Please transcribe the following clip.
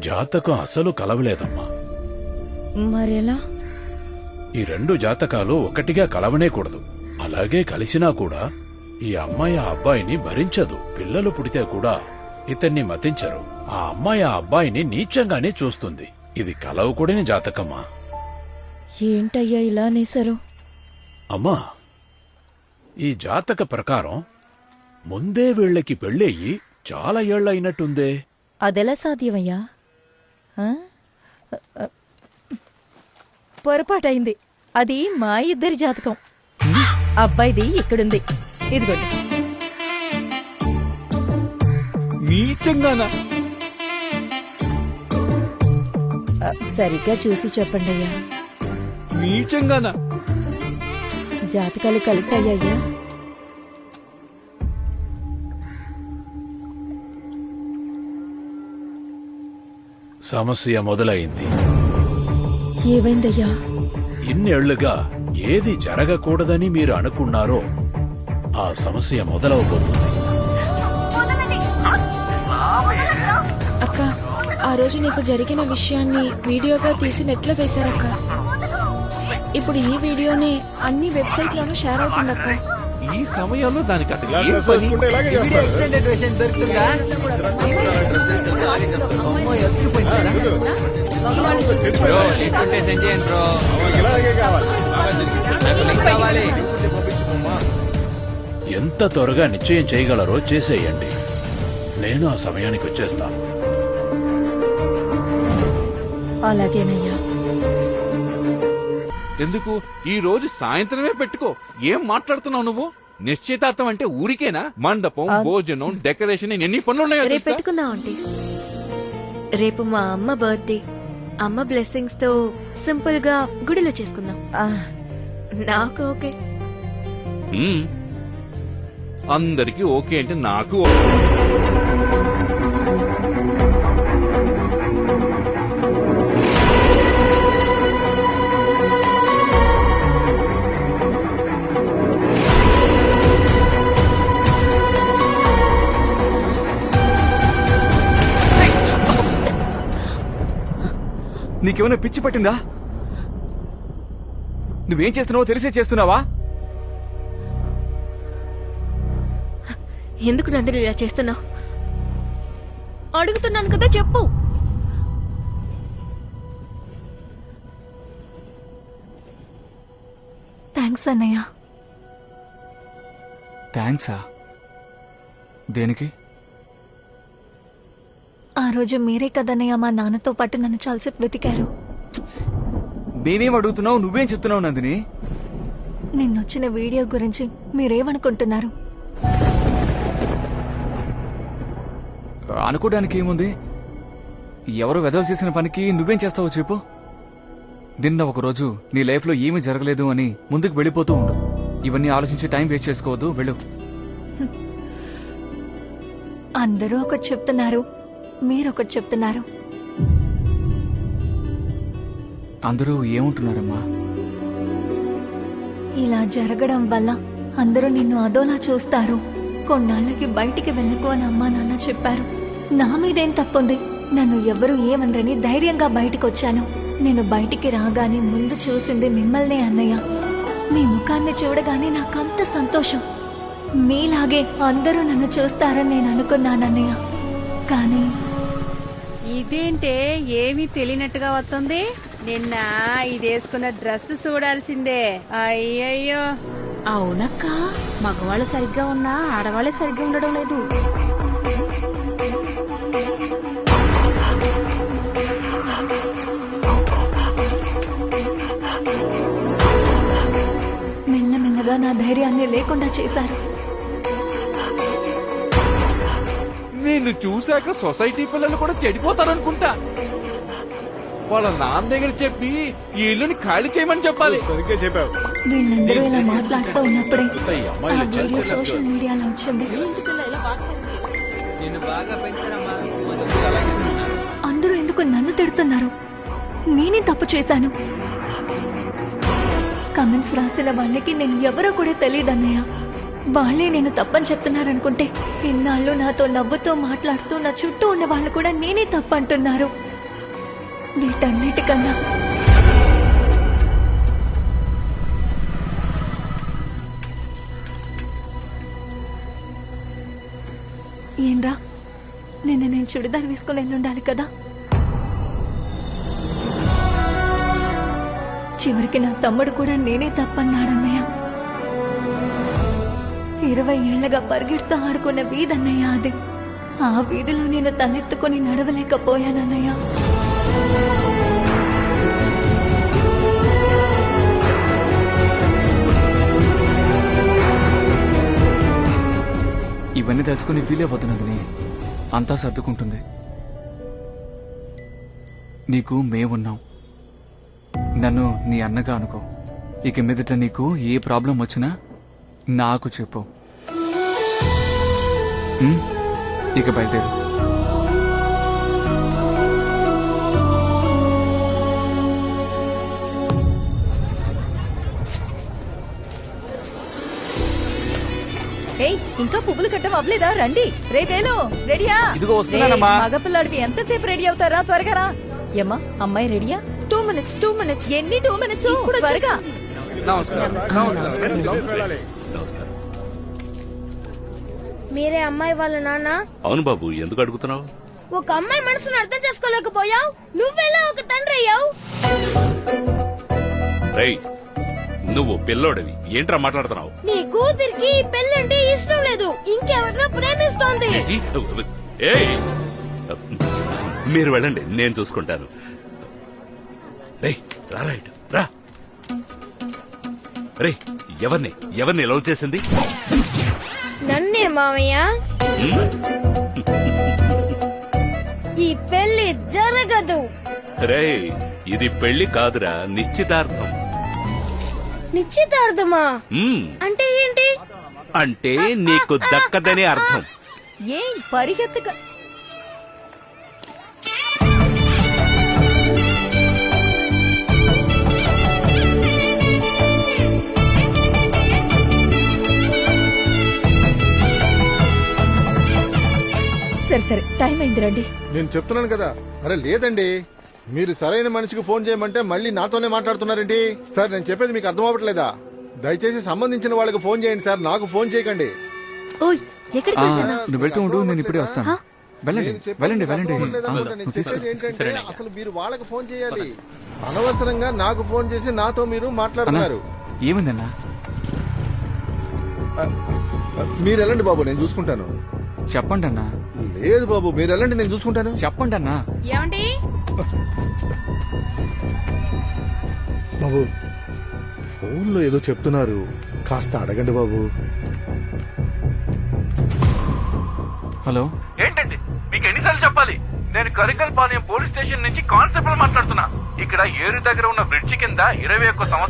జాతకం అసలు కలవలేదమ్మా. మరెలా? ఈ 2 జాతకాలు ఒకటిగా కలవనేకూడదు. అలాగే కలిసినా కూడా ఈ అమ్మాయి ఆ అబ్బాయిని భరించదు. పిల్లలు పుడితే కూడా ఇతన్ని మతించరు. ఆ అమ్మాయి ఆ అబ్బాయిని నీచంగానే చూస్తుంది. ఇది కలవకూడని జాతకమ్మా. ఏంటయ్యా ఇలా అనేశారు? అమ్మా, ఈ జాతక ప్రకారం ముందే వీళ్ళకి పెళ్ళయ్యి చాలా ఏళ్లయినట్టుందే. అదెలా సాధ్యమయ్యా? ఆ? పొరపాటైంది. అది మా ఇద్దరి జాతకం. అబ్బాయిది ఇక్కడుంది. ఇదిగోండి. నీచంగానా? సరిగ్గా చూసి చెప్పండి అయ్యా. నీచంగానా? జాతకాలు కలిసాయ్యా? సమస్య మొదలైంది. ఏమైందయ్యా? ఇన్నేళ్లుగా ఏది జరగకూడదని మీరు అనుకున్నారో ఆ సమస్య మొదలవబోతుంది. అక్క, ఆ రోజు నీకు జరిగిన విషయాన్ని వీడియోగా తీసి నెట్లో వేశారక్క. ఇప్పుడు ఈ వీడియోని అన్ని వెబ్సైట్లోనూ షేర్ అవుతుందక్క. ఈ సమయంలో దానికి అటు ఇలా ఏం డ్రెస్ పని? వేసుకుంటే ఇలాగే చేస్తారు. బ్రో లేకుంటే సెండ్ చేయండి బ్రో. ఇలాగే కావాలి. నాకు లింక్ కావాలి. ఎంత త్వరగా నిశ్చయం చేయగలరో చేసేయండి. నేను ఆ సమయానికి వచ్చేస్తాను. అలాగేనయ్యా. ఎందుకు ఈ రోజు సాయంత్రమే పెట్టుకో. ఏం మాట్లాడుతున్నావు నువ్వు? నిశ్చితార్థం అంటే ఊరికేనా? మండపం, భోజనం, డెకరేషన్ ఎన్ని పనులున్నాయో రేపు తెలుసా? పెట్టుకుందాం ఆంటీ. రేపు మా అమ్మ బర్త్డే. అమ్మ బ్లెస్సింగ్స్ తో సింపుల్ గా గుడిలో చేసుకుందాం. ఆ, నాకు ఓకే. మ్మ్. అందరికీ ఓకే అంటే నాకు ఓకే. నీకేమైనా పిచ్చి పట్టిందా? నువ్వేం చేస్తున్నావో తెలిసే చేస్తున్నావా? ఎందుకు నందిని ఇలా చేస్తున్నావు? అడుగుతున్నాను కదా, చెప్పు. థ్యాంక్స్ అన్నయ్య. థ్యాంక్సా? దేనికి? ఆ రోజు మీరే కదన్నయ్య మా నాన్నతో పాటు నన్ను చాలాసేపు వెతికారు. నేనేం అడుగుతున్నావు, నువ్వేం చెప్తున్నావు నందిని? నిన్నొచ్చిన వీడియో గురించి మీరేమనుకుంటున్నారు? అనుకోవడానికి ఏముంది? ఎవరు వెదవ చేసిన పనికి నువ్వేం చేస్తావో చెప్పు. నిన్న ఒకరోజు నీ లైఫ్ లో ఏమీ జరగలేదు అని ముందుకు వెళ్ళిపోతూ ఉండు. ఇవన్నీ ఆలోచించి టైం వేస్ట్ చేసుకోవద్దు, వెళ్ళు. అందరూ ఒకటి చెప్తున్నారు, మీరొకటి చెప్తున్నారు. అందరూ ఏముంటున్నారమ్మా? ఇలా జరగడం వల్ల అందరూ నిన్ను అదోలా చూస్తారు. కొన్నాళ్ళకి బయటికి వెళ్ళకు అని అమ్మా నాన్న చెప్పారు. నా మీదేం తప్పుంది? నన్ను ఎవరు ఏమనరని ధైర్యంగా బయటకొచ్చాను. నేను బయటికి రాగానే ముందు చూసింది మిమ్మల్నే అన్నయ్య. మీ ముఖాన్ని చూడగానే నాకంత సంతోషం. మీలాగే అందరూ నన్ను చూస్తారని నేను అనుకున్నానన్నయ్య. కానీ ఇదేంటే ఏమీ తెలియనట్టుగా వస్తుంది. నిన్న ఇదేసుకున్న డ్రెస్ చూడాల్సిందే. అయ్యయ్యో. అవునక్క, మగవాళ్ళు సరిగ్గా ఉన్నా ఆడవాళ్ళే సరిగ్గా ఉండడం లేదు. మెల్లమెల్లగా నా ధైర్యాన్ని లేకుండా చేశారు. నిన్ను చూశాక సొసైటీ పిల్లలు కూడా చెడిపోతారనుకుంటా. వాళ్ళ నాన్న దగ్గర చెప్పి ఈ ఇల్లుని ఖాళీ చేయమని చెప్పాలి. సరిగ్గా చెప్పావు. వీళ్ళందరూ ఇలా మాట్లాడుతూ ఉన్నప్పుడే ఈ ఆ అమ్మాయిలు వీడియో సోషల్ మీడియాలో వచ్చింది. నిన్ను బాగా పెంచారమ్మా. అందరూ ఎందుకు నన్ను తిడుతున్నారు? నేనే తప్పు చేశాను. కమెంట్స్ రాసిన వాళ్ళకి నేను ఎవరో కూడా తెలియదన్నయ్య. వాళ్ళే నేను తప్పని చెప్తున్నారనుకుంటే ఇన్నాళ్ళు నాతో నవ్వుతూ మాట్లాడుతూ నా చుట్టూ ఉన్న వాళ్ళు కూడా నేనే తప్పు అంటున్నారు. వీటన్నిటికన్నా ఏంరా నిన్న నేను చుడిదార్ వేసుకుని వెళ్ళుండాలి కదా. చివరికి నా తమ్ముడు కూడా నేనే తప్పన్నాడన్నయ్య. 20 ఏళ్లగా పరిగెడుతూ ఆడుకున్న వీధన్నయ్య అది. ఆ వీధిలో నేను తలెత్తుకుని నడవలేకపోయానన్నయ్య. ఇవన్నీ తలుచుకుని ఫీల్ అయిపోతున్నది. అంతా సర్దుకుంటుంది. నీకు మేమున్నాం. నన్ను నీ అన్నగా అనుకో. ఇక మీదట నీకు ఏ ప్రాబ్లం వచ్చినా నాకు చెప్పు. ఇక బయలుదేరు. ఏయ్ ఇంకా పువ్వులు కట్టం అవ్వలేదా? రండి. రేపేను రెడీయా? ఇదిగో వస్తున్నానమ్మా. మగపిల్లాడివి ఎంతసేపు రెడీ అవుతారా? త్వరగా రా. ఏమ్మా అమ్మాయి రెడీయా? 2 minutes. ఎన్ని 2 minutes? త్వరగా. మీరే అమ్మాయి వాళ్ళ నాన్న? అవును బాబు, ఎందుకు అడుగుతున్నావు? ఒక అమ్మాయి మనసును అర్థం చేసుకోలేకపోయావు, నువ్వెలా ఒక తండ్రి అయ్యావు? నువ్వు పిల్లోడివి, ఏంట్రా మాట్లాడుతున్నావు? నీ కూతురికి పెళ్ళంటే ఇష్టం లేదు, ఇంకెవరినో ప్రేమిస్తోంది. మీరు వెళ్ళండి, నేను చూసుకుంటాను. రా. ఎవరిని లవ్ చేసింది? నన్నే మావయ్య. ఈ పెళ్లి జరగదు. ఇది పెళ్లి కాదురా, నిశ్చితార్థం. నిశ్చితార్థమా? అంటే ఏంటి? అంటే నీకు దక్కదనే అర్థం. ఏం పరిగెత్తక. సరే టైం అయింది, రండి. నేను చెప్తున్నాను కదా. అరే లేదండి, మీరు సరైన మనిషికి ఫోన్ చేయమంటే మళ్ళీ నాతోనే మాట్లాడుతున్నారండి. సార్ నేను చెప్పేది మీకు అర్థం అవ్వట్లేదా? దయచేసి సంబంధించిన వాళ్ళకి ఫోన్ చేయండి సార్, నాకు ఫోన్ చేయకండి. ఓయ్ ఎక్కడికి వెళ్తున్నావ్? నువ్వు వెళ్తూ ఉండు, నేను ఇప్పుడే వస్తాను. వెళ్ళండి. నేను చెప్పేది ఏంటంటే అసలు మీరు వాళ్ళకి ఫోన్ చేయాలి. అనవసరంగా నాకు ఫోన్ చేసి నాతో మీరు మాట్లాడుతున్నారు. ఏమైందన్నా? మీరు వెళ్ళండి బాబు, నేను చూసుకుంటాను. చెప్పండి అన్నా. లేదు బాబు, మీరు వెళ్ళండి, నేను చూసుకుంటాను. చెప్పండి అన్నా. ఏమండి? బాబు ఫోన్లో ఏదో చెప్తున్నారు, కాస్త అడగండి బాబు. హలో, ఏంటండి మీకు ఎన్నిసార్లు చెప్పాలి? నేను కరికల్ పాలెం పోలీస్ స్టేషన్ నుంచి కానిస్టేబుల్ మాట్లాడుతున్నా. ఇక్కడ ఏరు దగ్గర ఉన్న బ్రిడ్జి కింద 21 సంవత్సరాలు